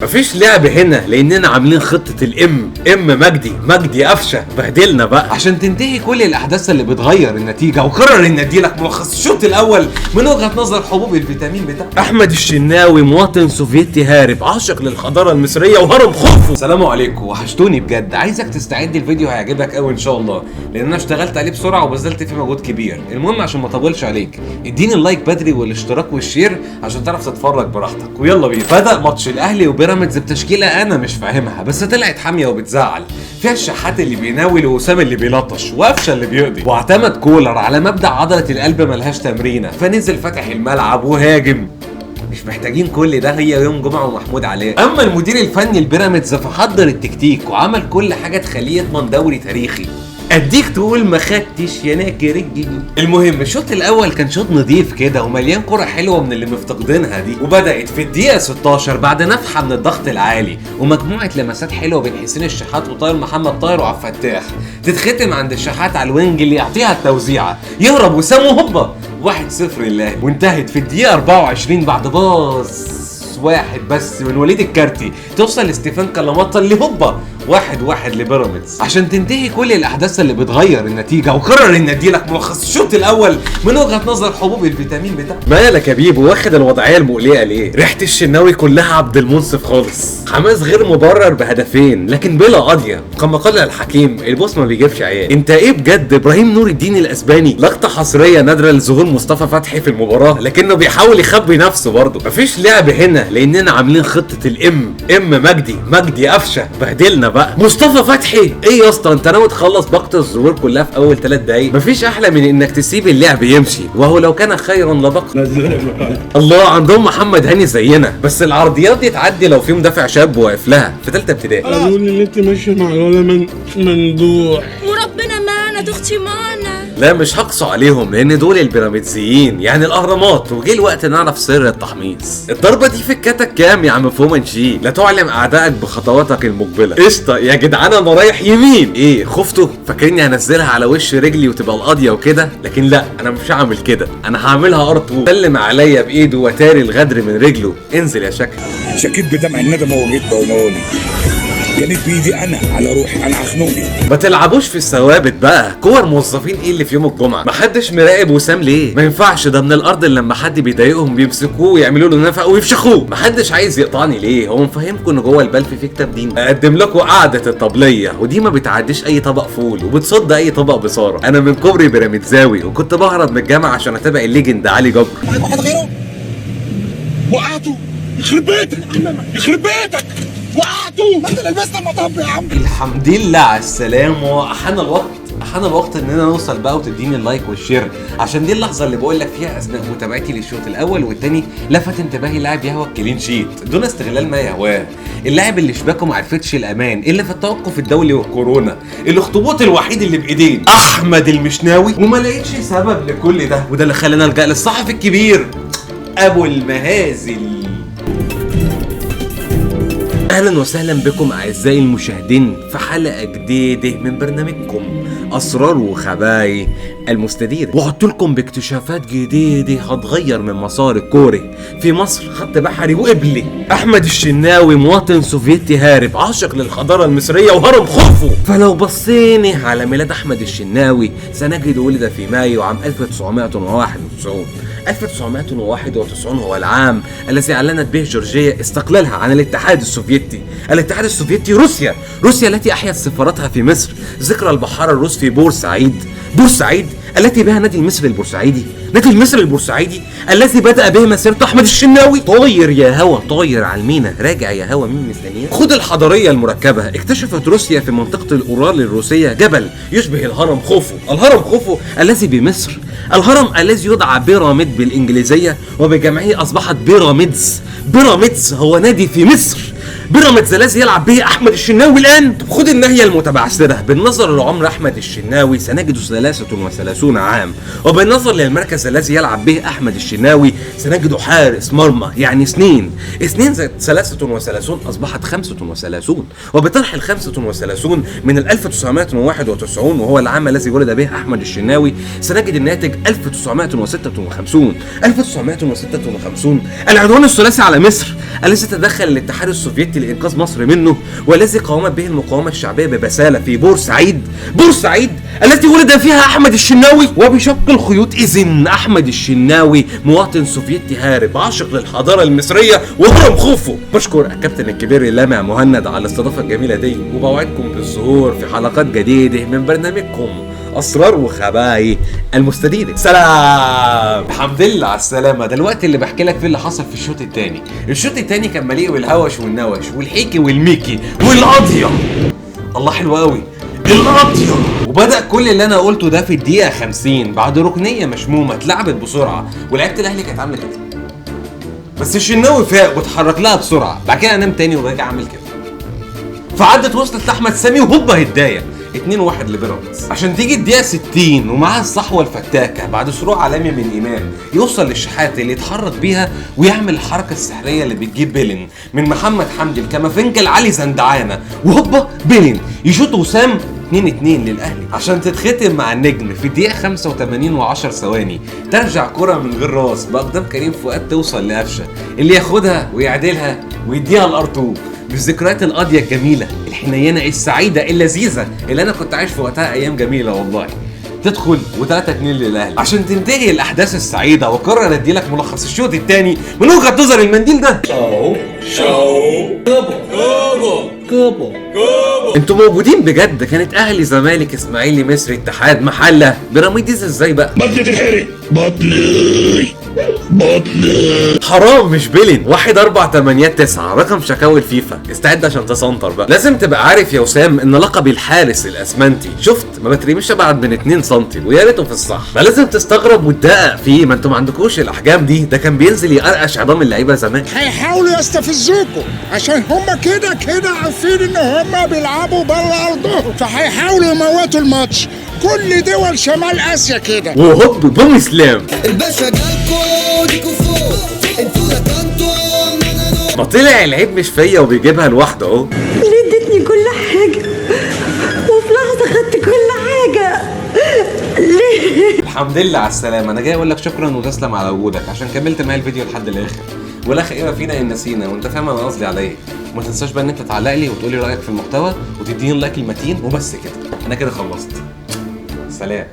مفيش لعب هنا لاننا عاملين خطة الام مجدي قفشة بهدلنا بقى عشان تنتهي كل الاحداث اللي بتغير النتيجة. وقرر ان اديلك ملخص الشوط الاول من وجهة نظر حبوب الفيتامين بتاع احمد الشناوي، مواطن سوفيتي هارب عاشق للحضارة المصرية وهرم خوفو. السلام عليكم، وحشتوني بجد. عايزك تستعد، الفيديو هيعجبك قوي ان شاء الله لان انا اشتغلت عليه بسرعة وبذلت فيه مجهود كبير. المهم عشان ما اطولش عليك، اديني اللايك بدري والاشتراك والشير عشان تعرف تتفرج براحتك. ويلا بينا. بدأ ماتش الاهلي وبيراميدز بتشكيلة انا مش فاهمها، بس طلعت حامية وبتزعل. فيها الشحات اللي بيناول ووسام اللي بيلطش وقفشه اللي بيقضي. واعتمد كولر على مبدأ عضلة القلب ملهاش تمرينة، فنزل فتح الملعب وهاجم. مش محتاجين كل ده، هي يوم جمعة ومحمود عليه. اما المدير الفني البيراميدز فحضر التكتيك وعمل كل حاجة تخليه يضمن دوري تاريخي. اديك تقول ما خدتش يا ناكر الجديد. المهم الشوط الاول كان شوط نضيف كده ومليان كرة حلوه من اللي مفتقدينها دي، وبدات في الدقيقه 16 بعد نفحه من الضغط العالي ومجموعه لمسات حلوه بين حسين الشحات وطاهر محمد طاهر وعبد الفتاح، تتختم عند الشحات على الوينج اللي يعطيها التوزيعه، يهرب وسام وهوبا 1-0 لله. وانتهت في الدقيقه 24 بعد باص واحد بس من وليد الكارتي توصل لستيفان كلاماتا اللي هوبا 1-1 لبيراميدز عشان تنتهي كل الاحداث اللي بتغير النتيجه. وقرر ان اديلك ملخص الشوط الاول من وجهه نظر حبوب الفيتامين بتاع مالك يا بيبو، واخد الوضعيه المقلقه ليه؟ ريحه الشناوي كلها عبد المنصف خالص، حماس غير مبرر بهدفين لكن بلا قضيه. كما قال الحكيم البوس ما بيجيبش عيال. انت ايه بجد؟ ابراهيم نور الدين الاسباني لقطه حصريه نادره لظهور مصطفى فتحي في المباراه لكنه بيحاول يخبي نفسه برضه. مفيش لعب هنا لاننا عاملين خطه الام مجدي قفشه بهدلنا بقى. مصطفى فتحي ايه يا اسطى، انت ناوي تخلص باقة الظهور كلها في اول 3 دقايق؟ مفيش احلى من انك تسيب اللعب يمشي، وهو لو كان خيرا لبقى. الله، عندهم محمد هاني زينا، بس العرضيات دي تعدي لو في مدافع شاب واقف لها في 3 ابتدائي. قالوا لي ان انت ماشيه مع الولا ممدوح، وربنا معنا تختي معنا. لا مش هقصوا عليهم لان دول البيراميدزيين يعني الاهرامات، وجه الوقت نعرف سر التحميص. الضربه دي في الكتك كام يا عم فومنشي؟ لا تعلم اعدائك بخطواتك المقبله. قشطه يا جدعان، انا رايح يمين. ايه خفتوا؟ فاكريني هنزلها على وش رجلي وتبقى القاضيه وكده؟ لكن لا، انا مش هعمل كده، انا هعملها ارتو. سلم عليا بايده وتاري الغدر من رجله. انزل يا شكل. شكيت بدمع الندم وجيت بقولي جنيت بايدي انا على روحي، انا عخنوقي. ما تلعبوش في الثوابت بقى، كور موظفين ايه اللي في يوم الجمعه؟ محدش مراقب وسام ليه؟ ما ينفعش، ده من الارض اللي لما حد بيضايقهم بيمسكوه ويعملوا له نفق ويفشخوه. محدش عايز يقطعني ليه؟ هو مفهمكم ان جوه البلف في كتاب دين؟ اقدم لكم قعده الطبليه، ودي ما بتعديش اي طبق فول وبتصد اي طبق بصاره. انا من كوبري بيراميدزاوي وكنت بهرب من الجامعه عشان اتابع الليجند علي جبر. واحد غيره وقعته، يخرب بيتك يخرب بيتك، وقعته. ما انت لبست المطب يا عم. الحمد لله على السلامه. وحان الوقت اننا نوصل بقى وتديني اللايك والشير عشان دي اللحظه اللي بقول لك فيها اثناء متابعتي للشوط الاول والثاني لفت انتباهي لاعب يهوى الكلين شيت دون استغلال ما يهواه. اللاعب اللي شباكه ما عرفتش الامان، اللي في التوقف الدولي والكورونا، الاخطبوط الوحيد اللي بايدين احمد المشناوي. وما لقيتش سبب لكل ده، وده اللي خلاني الجا للصحفي الكبير ابو المهازل. اهلا وسهلا بكم اعزائي المشاهدين في حلقه جديده من برنامجكم اسرار وخبايا المستديره. وعدت لكم باكتشافات جديده هتغير من مسار الكوره في مصر، خط بحري وقبلي. احمد الشناوي مواطن سوفيتي هارب عاشق للحضاره المصريه وهرم خوفو. فلو بصينا على ميلاد احمد الشناوي سنجد ولد في مايو عام 1991. 1991 هو العام الذي اعلنت به جورجيا استقلالها عن الاتحاد السوفيتي. الاتحاد السوفيتي روسيا التي احيت سفارتها في مصر ذكرى البحاره الروس في بورسعيد التي بها نادي المصري البورسعيدي الذي بدأ به مسيرته احمد الشناوي. طاير يا هوا، طاير على المينا، راجع يا هوا، مين مستنياه؟ خد الحضاريه المركبه. اكتشفت روسيا في منطقه الاورال الروسيه جبل يشبه الهرم خوفو الذي بمصر، الهرم الذي يدعى بيراميد بالانجليزيه وبجمعه اصبحت بيراميدز هو نادي في مصر. بيراميدز الذي يلعب به احمد الشناوي الان. طب خد الناحيه المتبعثره. بالنظر لعمر احمد الشناوي سنجد 33 عام، وبالنظر للمركز الذي يلعب به احمد الشناوي سنجد حارس مرمى، يعني سنين زائد 33 اصبحت 35، وبطرح ال 35 من 1991 وهو العام الذي ولد به احمد الشناوي سنجد الناتج 1956. العدوان الثلاثي على مصر الذي تدخل الاتحاد السوفيتي لإنقاذ مصر منه، والذي قامت به المقاومة الشعبية ببسالة في بورسعيد التي ولد فيها أحمد الشناوي. وبشق الخيوط إذن أحمد الشناوي مواطن سوفيتي هارب عاشق للحضارة المصرية وهرم خوفو. بشكر الكابتن الكبير اللامع مهند على الاستضافة الجميلة دي، وبوعدكم بالظهور في حلقات جديدة من برنامجكم اسرار وخبايا المستديره. سلام. الحمد لله على السلامه. ده الوقت اللي بحكي لك فيه اللي حصل في الشوط الثاني. الشوط الثاني كان مليء بالهوش والنوش والحيكي والميكي والقضيه. الله حلو قوي القضيه. وبدا كل اللي انا قلته ده في الدقيقه 50 بعد ركنيه مشمومه اتلعبت بسرعه، ولعيبه الاهلي كانت عامله كده، بس الشناوي فاق واتحرك لها بسرعه. بعد كده انام تاني ورجع اعمل كده، فعدت وصلت لاحمد سامي وهوبا هدايه 2-1 لبيراميدز. عشان تيجي الدقيقه 60 ومعاها الصحوه الفتاكه بعد صراع عالمي من امام يوصل للشحات اللي يتحرك بيها ويعمل الحركه السحريه اللي بتجيب بيلين من محمد حمدي الكمافنجل علي زندعانه، وهوبا بيلين يشوط وسام 2-2 للاهلي عشان تتختم مع النجم في الدقيقه 85 و10 ثواني. ترجع كره من غير راس باقدام كريم فؤاد توصل لقفشه اللي ياخدها ويعدلها ويديها الارتو بالذكريات القاضيه الجميله الحنينه السعيده اللذيذه اللي انا كنت عايش في وقتها ايام جميله والله. تدخل و3-2 للاهلي عشان تنتهي الاحداث السعيده. وقرر ادي لك ملخص الشوط الثاني من وجهه نظر المنديل ده. كابو انتوا موجودين بجد. كانت اهلي زمالك اسماعيلي مصري اتحاد محله بيراميدز ازاي بقى؟ بطلي تتحرق بطلي حرام مش بيلين. 14889 رقم شكاوي الفيفا. استعد عشان تسنطر بقى. لازم تبقى عارف يا وسام ان لقبي الحارس الاسمنتي شفت ما بترميش ابعد من 2 سم ويا ريته في الصح. فلازم تستغرب وتدقق فيه، ما انتوا ما عندكوش الاحجام دي. ده كان بينزل يقرقش عظام اللعيبه زمان. هيحاولوا يستفزوكوا عشان هما كده عارفين ان هما بيلعبوا بره ارضهم، فهيحاولوا يموتوا الماتش. كل دول شمال اسيا كده. وهوب بوم اسلام. الباشا جالكوا ديكوا فوق انتوا ركنتوا. ما طلع العيب مش فيا وبيجيبها لوحده اهو. ليه اديتني كل حاجة وفي لحظة خدت كل حاجة؟ ليه؟ الحمد لله على السلامه. انا جاي اقول لك شكرا وتسلم على وجودك عشان كملت معايا الفيديو لحد الاخر. ولا خير فينا ان نسينا، وانت فاهم انا قصدي على ايه. وما تنساش بقى ان انت تعلق لي وتقول لي رايك في المحتوى وتديني اللايك المتين وبس كده. انا كده خلصت. سلام.